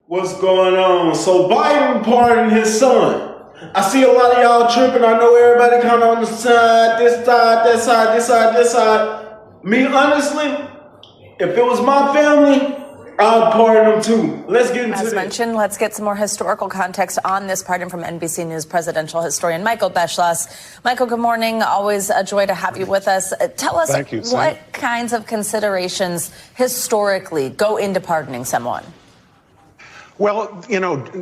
What's going on? So Biden pardoned his son. I see a lot of y'all tripping. I know everybody kind of on the side, this side, that side, this side, this side. Me, honestly, if it was my family, I'd pardon them too. Let's get into As this. mentioned, let's get some more historical context on this pardon from NBC News presidential historian Michael Beschloss. Michael, good morning. Always a joy to have you with us. Tell us what kinds of considerations historically go into pardoning someone. Well,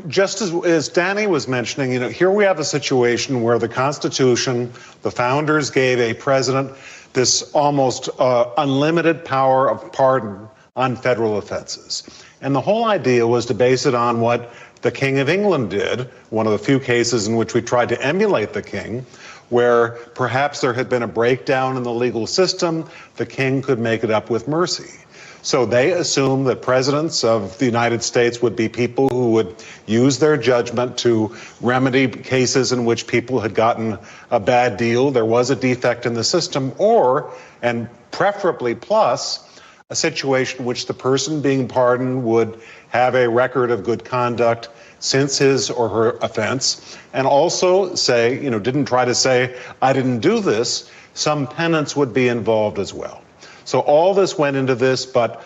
just as Danny was mentioning, here we have a situation where the Constitution, the founders gave a president this almost unlimited power of pardon on federal offenses. And the whole idea was to base it on what the King of England did, one of the few cases in which we tried to emulate the king, where perhaps there had been a breakdown in the legal system, the king could make it up with mercy. So they assumed that presidents of the United States would be people who would use their judgment to remedy cases in which people had gotten a bad deal, there was a defect in the system, or, and preferably plus, a situation in which the person being pardoned would have a record of good conduct since his or her offense, and also say, didn't try to say, I didn't do this, some penance would be involved as well. So all this went into this, but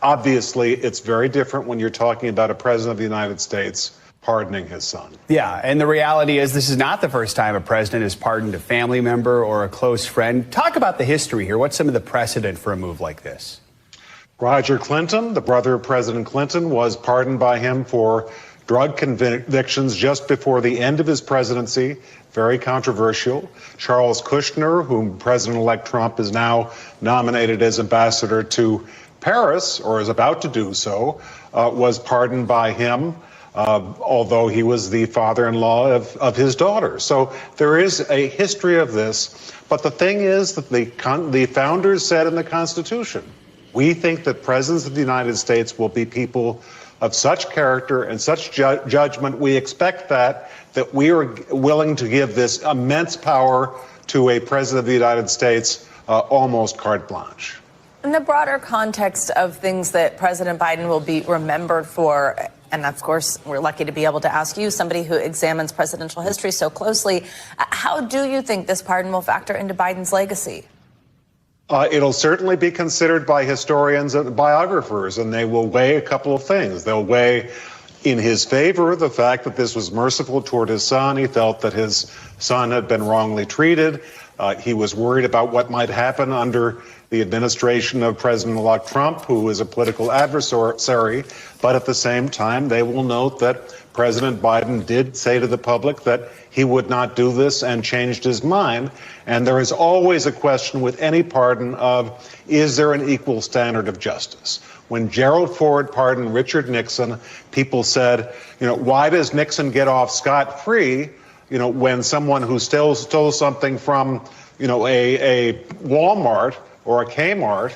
obviously it's very different when you're talking about a president of the United States pardoning his son. Yeah, and the reality is this is not the first time a president has pardoned a family member or a close friend. Talk about the history here. What's some of the precedent for a move like this? Roger Clinton, the brother of President Clinton, was pardoned by him for drug convictions just before the end of his presidency. Very controversial. Charles Kushner, whom President-elect Trump is now nominated as ambassador to Paris, or is about to do so, was pardoned by him, although he was the father-in-law of his daughter. So there is a history of this. But the thing is that the founders said in the Constitution, we think that presidents of the United States will be people of such character and such judgment. We expect that we are willing to give this immense power to a president of the United States, almost carte blanche. In the broader context of things that President Biden will be remembered for, and of course, we're lucky to be able to ask you, somebody who examines presidential history so closely, how do you think this pardon will factor into Biden's legacy? It'll certainly be considered by historians and biographers, and they will weigh a couple of things. They'll weigh in his favor the fact that this was merciful toward his son. He felt that his son had been wrongly treated. He was worried about what might happen under the administration of President-elect Trump, who is a political adversary. But at the same time, they will note that President Biden did say to the public that he would not do this and changed his mind. And there is always a question with any pardon of, is there an equal standard of justice? When Gerald Ford pardoned Richard Nixon, people said, why does Nixon get off scot-free, when someone who stole something from, a Walmart or a Kmart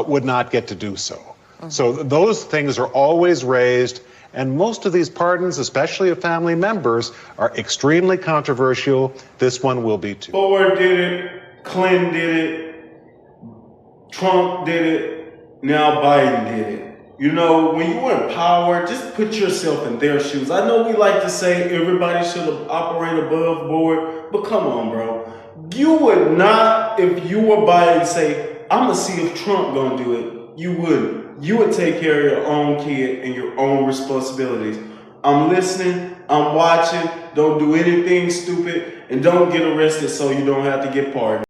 would not get to do so? Mm-hmm. So those things are always raised. And most of these pardons, especially of family members, are extremely controversial. This one will be too. Ford did it, Clinton did it, Trump did it, now Biden did it. When you were in power, just put yourself in their shoes. I know we like to say everybody should operate above board, but come on, bro. You would not, if you were Biden, say, I'm going to see if Trump going to do it. You wouldn't. You would take care of your own kid and your own responsibilities. I'm listening. I'm watching. Don't do anything stupid. And don't get arrested so you don't have to get pardoned.